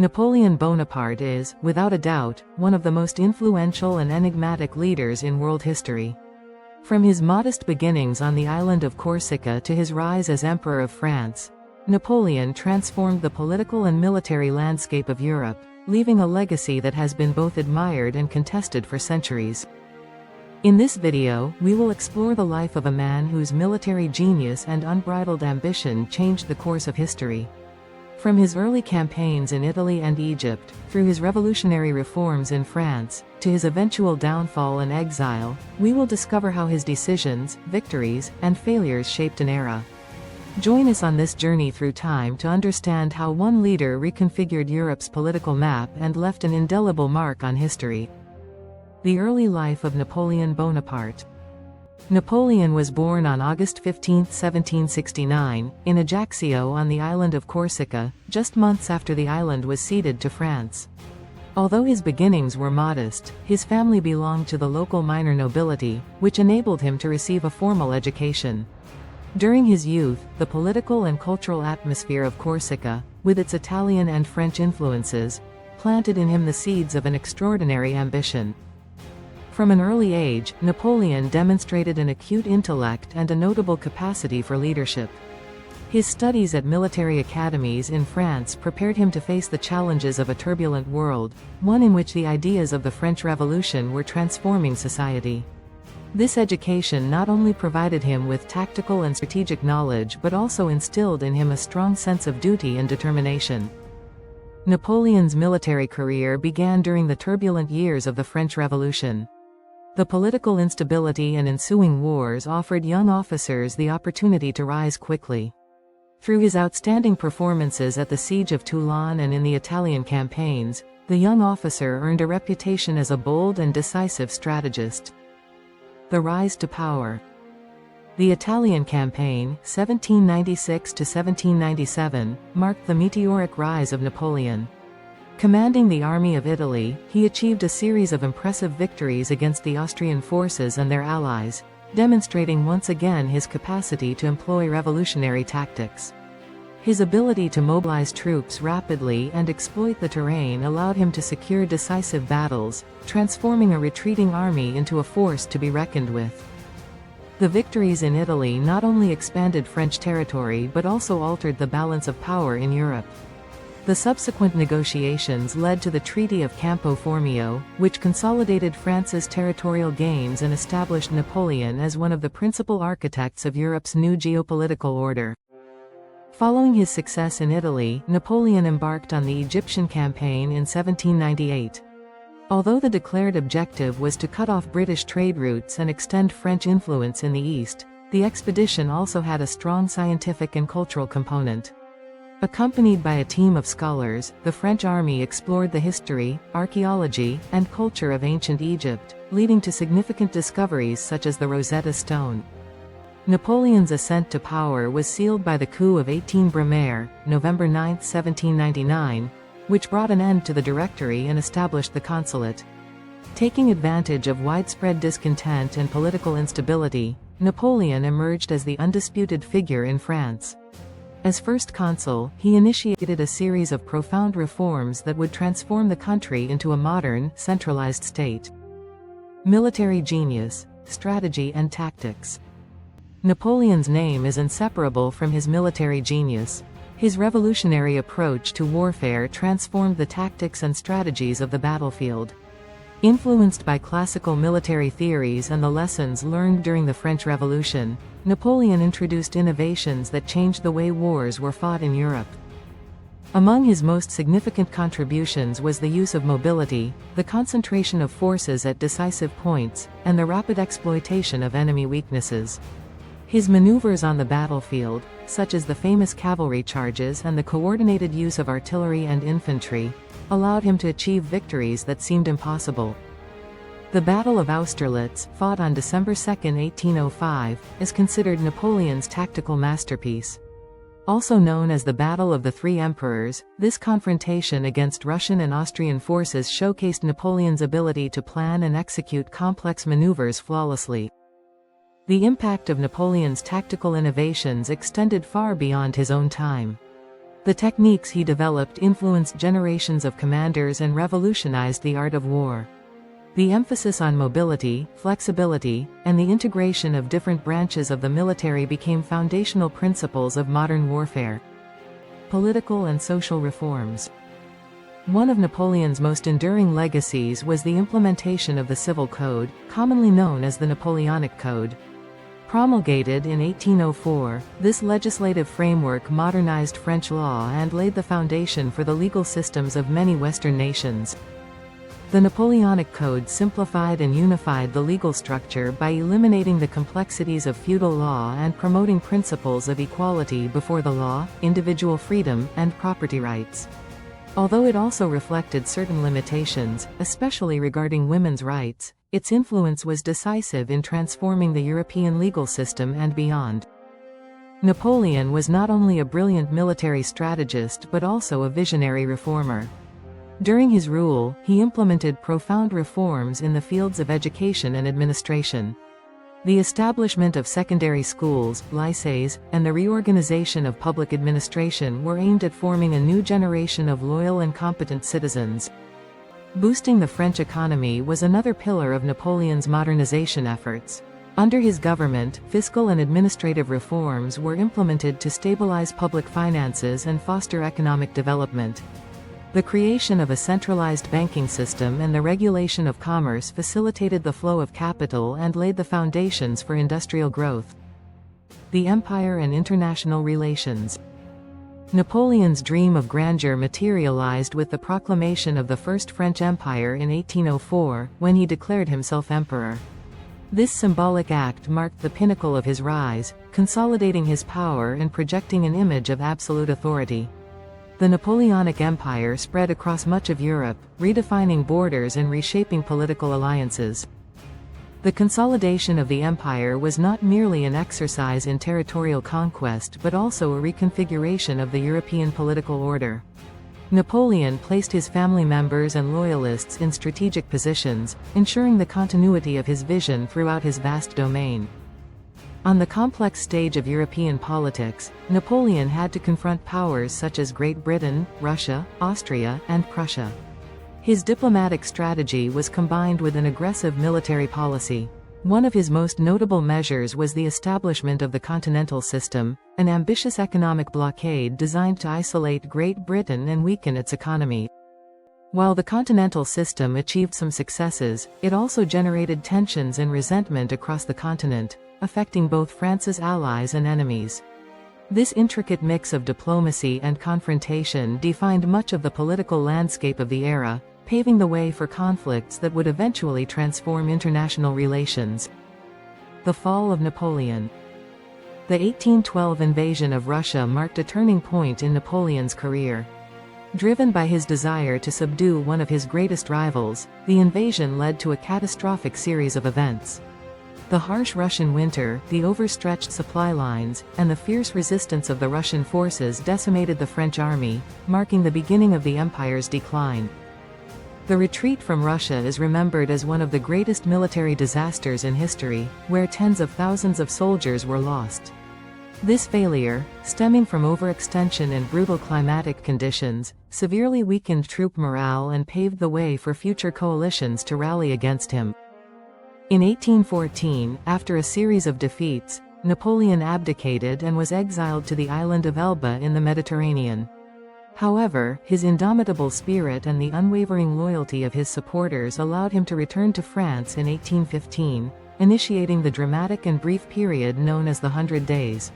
Napoleon Bonaparte is, without a doubt, one of the most influential and enigmatic leaders in world history. From his modest beginnings on the island of Corsica to his rise as Emperor of France, Napoleon transformed the political and military landscape of Europe, leaving a legacy that has been both admired and contested for centuries. In this video, we will explore the life of a man whose military genius and unbridled ambition changed the course of history. From his early campaigns in Italy and Egypt, through his revolutionary reforms in France, to his eventual downfall and exile, we will discover how his decisions, victories, and failures shaped an era. Join us on this journey through time to understand how one leader reconfigured Europe's political map and left an indelible mark on history. The early life of Napoleon Bonaparte. Napoleon was born on August 15, 1769, in Ajaccio on the island of Corsica, just months after the island was ceded to France. Although his beginnings were modest, his family belonged to the local minor nobility, which enabled him to receive a formal education. During his youth, the political and cultural atmosphere of Corsica, with its Italian and French influences, planted in him the seeds of an extraordinary ambition. From an early age, Napoleon demonstrated an acute intellect and a notable capacity for leadership. His studies at military academies in France prepared him to face the challenges of a turbulent world, one in which the ideas of the French Revolution were transforming society. This education not only provided him with tactical and strategic knowledge but also instilled in him a strong sense of duty and determination. Napoleon's military career began during the turbulent years of the French Revolution. The political instability and ensuing wars offered young officers the opportunity to rise quickly. Through his outstanding performances at the Siege of Toulon and in the Italian campaigns, the young officer earned a reputation as a bold and decisive strategist. The rise to power. The Italian campaign, 1796 to 1797, marked the meteoric rise of Napoleon. Commanding the Army of Italy, he achieved a series of impressive victories against the Austrian forces and their allies, demonstrating once again his capacity to employ revolutionary tactics. His ability to mobilize troops rapidly and exploit the terrain allowed him to secure decisive battles, transforming a retreating army into a force to be reckoned with. The victories in Italy not only expanded French territory but also altered the balance of power in Europe. The subsequent negotiations led to the Treaty of Campo Formio, which consolidated France's territorial gains and established Napoleon as one of the principal architects of Europe's new geopolitical order. Following his success in Italy, Napoleon embarked on the Egyptian campaign in 1798. Although the declared objective was to cut off British trade routes and extend French influence in the East, the expedition also had a strong scientific and cultural component. Accompanied by a team of scholars, the French army explored the history, archaeology, and culture of ancient Egypt, leading to significant discoveries such as the Rosetta Stone. Napoleon's ascent to power was sealed by the coup of 18 Brumaire, November 9, 1799, which brought an end to the Directory and established the Consulate. Taking advantage of widespread discontent and political instability, Napoleon emerged as the undisputed figure in France. As first consul, he initiated a series of profound reforms that would transform the country into a modern, centralized state. Military genius, strategy and tactics. Napoleon's name is inseparable from his military genius. His revolutionary approach to warfare transformed the tactics and strategies of the battlefield. Influenced by classical military theories and the lessons learned during the French Revolution, Napoleon introduced innovations that changed the way wars were fought in Europe. Among his most significant contributions was the use of mobility, the concentration of forces at decisive points, and the rapid exploitation of enemy weaknesses. His maneuvers on the battlefield, such as the famous cavalry charges and the coordinated use of artillery and infantry, allowed him to achieve victories that seemed impossible. The Battle of Austerlitz, fought on December 2, 1805, is considered Napoleon's tactical masterpiece. Also known as the Battle of the Three Emperors, this confrontation against Russian and Austrian forces showcased Napoleon's ability to plan and execute complex maneuvers flawlessly. The impact of Napoleon's tactical innovations extended far beyond his own time. The techniques he developed influenced generations of commanders and revolutionized the art of war. The emphasis on mobility, flexibility, and the integration of different branches of the military became foundational principles of modern warfare. Political and social reforms. One of Napoleon's most enduring legacies was the implementation of the Civil Code, commonly known as the Napoleonic Code. Promulgated in 1804, this legislative framework modernized French law and laid the foundation for the legal systems of many Western nations. The Napoleonic Code simplified and unified the legal structure by eliminating the complexities of feudal law and promoting principles of equality before the law, individual freedom, and property rights. Although it also reflected certain limitations, especially regarding women's rights, its influence was decisive in transforming the European legal system and beyond. Napoleon was not only a brilliant military strategist but also a visionary reformer. During his rule, he implemented profound reforms in the fields of education and administration. The establishment of secondary schools, lycées, and the reorganization of public administration were aimed at forming a new generation of loyal and competent citizens. Boosting the French economy was another pillar of Napoleon's modernization efforts. Under his government, fiscal and administrative reforms were implemented to stabilize public finances and foster economic development. The creation of a centralized banking system and the regulation of commerce facilitated the flow of capital and laid the foundations for industrial growth. The Empire and international relations. Napoleon's dream of grandeur materialized with the proclamation of the First French Empire in 1804, when he declared himself emperor. This symbolic act marked the pinnacle of his rise, consolidating his power and projecting an image of absolute authority. The Napoleonic Empire spread across much of Europe, redefining borders and reshaping political alliances. The consolidation of the empire was not merely an exercise in territorial conquest but also a reconfiguration of the European political order. Napoleon placed his family members and loyalists in strategic positions, ensuring the continuity of his vision throughout his vast domain. On the complex stage of European politics, Napoleon had to confront powers such as Great Britain, Russia, Austria, and Prussia. His diplomatic strategy was combined with an aggressive military policy. One of his most notable measures was the establishment of the Continental System, an ambitious economic blockade designed to isolate Great Britain and weaken its economy. While the Continental System achieved some successes, it also generated tensions and resentment across the continent, affecting both France's allies and enemies. This intricate mix of diplomacy and confrontation defined much of the political landscape of the era, paving the way for conflicts that would eventually transform international relations. The fall of Napoleon. The 1812 invasion of Russia marked a turning point in Napoleon's career. Driven by his desire to subdue one of his greatest rivals, the invasion led to a catastrophic series of events. The harsh Russian winter, the overstretched supply lines, and the fierce resistance of the Russian forces decimated the French army, marking the beginning of the empire's decline. The retreat from Russia is remembered as one of the greatest military disasters in history, where tens of thousands of soldiers were lost. This failure, stemming from overextension and brutal climatic conditions, severely weakened troop morale and paved the way for future coalitions to rally against him. In 1814, after a series of defeats, Napoleon abdicated and was exiled to the island of Elba in the Mediterranean. However, his indomitable spirit and the unwavering loyalty of his supporters allowed him to return to France in 1815, initiating the dramatic and brief period known as the 100 Days.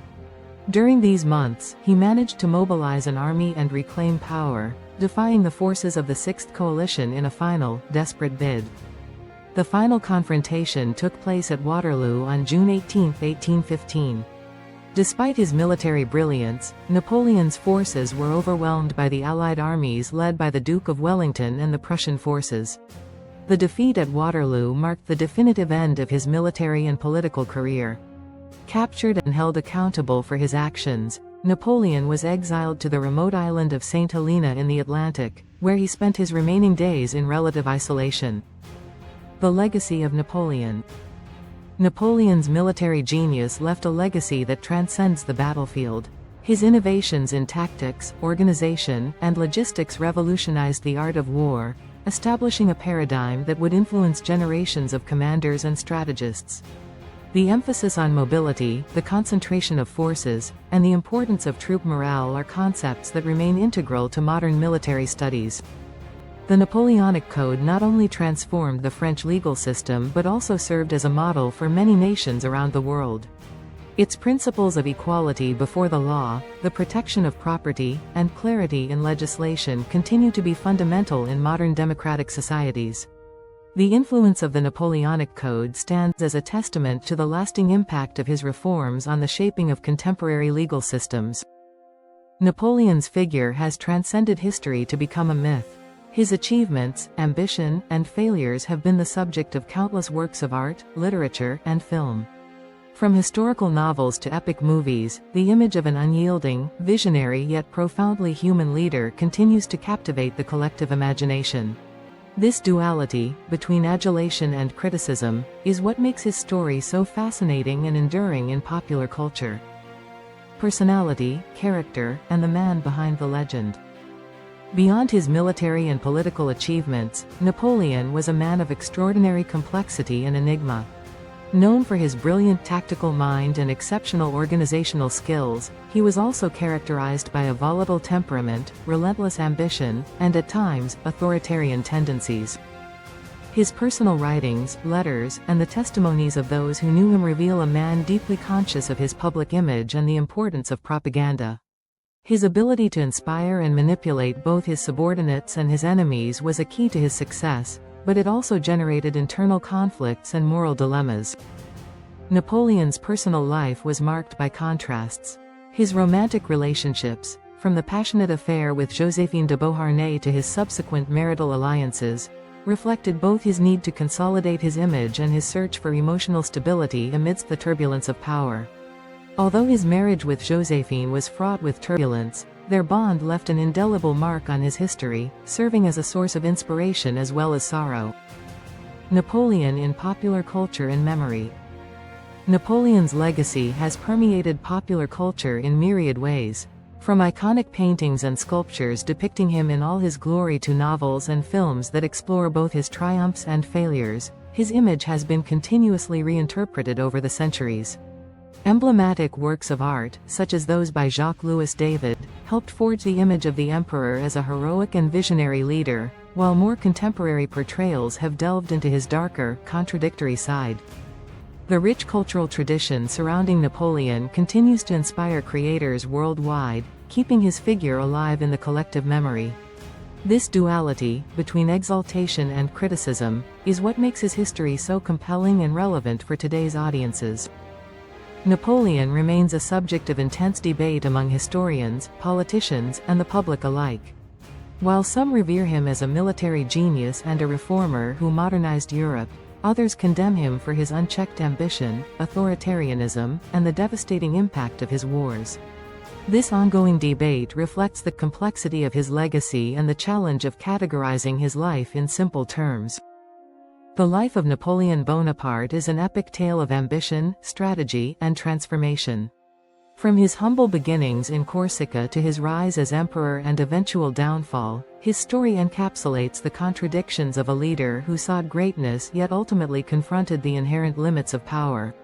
During these months, he managed to mobilize an army and reclaim power, defying the forces of the Sixth Coalition in a final, desperate bid. The final confrontation took place at Waterloo on June 18, 1815. Despite his military brilliance, Napoleon's forces were overwhelmed by the Allied armies led by the Duke of Wellington and the Prussian forces. The defeat at Waterloo marked the definitive end of his military and political career. Captured and held accountable for his actions, Napoleon was exiled to the remote island of St. Helena in the Atlantic, where he spent his remaining days in relative isolation. The legacy of Napoleon. Napoleon's military genius left a legacy that transcends the battlefield. His innovations in tactics, organization, and logistics revolutionized the art of war, establishing a paradigm that would influence generations of commanders and strategists. The emphasis on mobility, the concentration of forces, and the importance of troop morale are concepts that remain integral to modern military studies. The Napoleonic Code not only transformed the French legal system but also served as a model for many nations around the world. Its principles of equality before the law, the protection of property, and clarity in legislation continue to be fundamental in modern democratic societies. The influence of the Napoleonic Code stands as a testament to the lasting impact of his reforms on the shaping of contemporary legal systems. Napoleon's figure has transcended history to become a myth. His achievements, ambition, and failures have been the subject of countless works of art, literature, and film. From historical novels to epic movies, the image of an unyielding, visionary yet profoundly human leader continues to captivate the collective imagination. This duality, between adulation and criticism, is what makes his story so fascinating and enduring in popular culture. Personality, character, and the man behind the legend. Beyond his military and political achievements, Napoleon was a man of extraordinary complexity and enigma. Known for his brilliant tactical mind and exceptional organizational skills, he was also characterized by a volatile temperament, relentless ambition, and at times, authoritarian tendencies. His personal writings, letters, and the testimonies of those who knew him reveal a man deeply conscious of his public image and the importance of propaganda. His ability to inspire and manipulate both his subordinates and his enemies was a key to his success, but it also generated internal conflicts and moral dilemmas. Napoleon's personal life was marked by contrasts. His romantic relationships, from the passionate affair with Joséphine de Beauharnais to his subsequent marital alliances, reflected both his need to consolidate his image and his search for emotional stability amidst the turbulence of power. Although his marriage with Joséphine was fraught with turbulence, their bond left an indelible mark on his history, serving as a source of inspiration as well as sorrow. Napoleon in popular culture and memory. Napoleon's legacy has permeated popular culture in myriad ways. From iconic paintings and sculptures depicting him in all his glory to novels and films that explore both his triumphs and failures, his image has been continuously reinterpreted over the centuries. Emblematic works of art, such as those by Jacques-Louis David, helped forge the image of the emperor as a heroic and visionary leader, while more contemporary portrayals have delved into his darker, contradictory side. The rich cultural tradition surrounding Napoleon continues to inspire creators worldwide, keeping his figure alive in the collective memory. This duality, between exaltation and criticism, is what makes his history so compelling and relevant for today's audiences. Napoleon remains a subject of intense debate among historians, politicians, and the public alike. While some revere him as a military genius and a reformer who modernized Europe, others condemn him for his unchecked ambition, authoritarianism, and the devastating impact of his wars. This ongoing debate reflects the complexity of his legacy and the challenge of categorizing his life in simple terms. The life of Napoleon Bonaparte is an epic tale of ambition, strategy, and transformation. From his humble beginnings in Corsica to his rise as emperor and eventual downfall, his story encapsulates the contradictions of a leader who sought greatness yet ultimately confronted the inherent limits of power.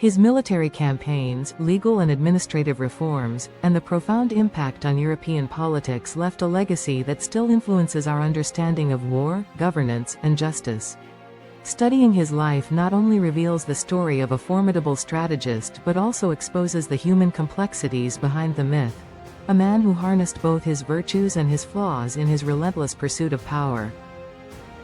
His military campaigns, legal and administrative reforms, and the profound impact on European politics left a legacy that still influences our understanding of war, governance, and justice. Studying his life not only reveals the story of a formidable strategist but also exposes the human complexities behind the myth, a man who harnessed both his virtues and his flaws in his relentless pursuit of power.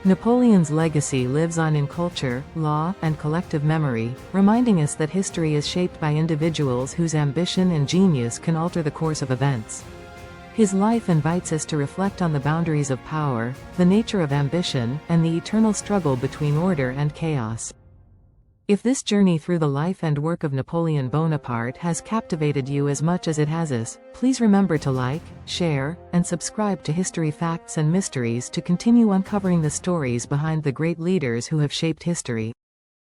Napoleon's legacy lives on in culture, law, and collective memory, reminding us that history is shaped by individuals whose ambition and genius can alter the course of events. His life invites us to reflect on the boundaries of power, the nature of ambition, and the eternal struggle between order and chaos. If this journey through the life and work of Napoleon Bonaparte has captivated you as much as it has us, please remember to like, share, and subscribe to History Facts and Mysteries to continue uncovering the stories behind the great leaders who have shaped history.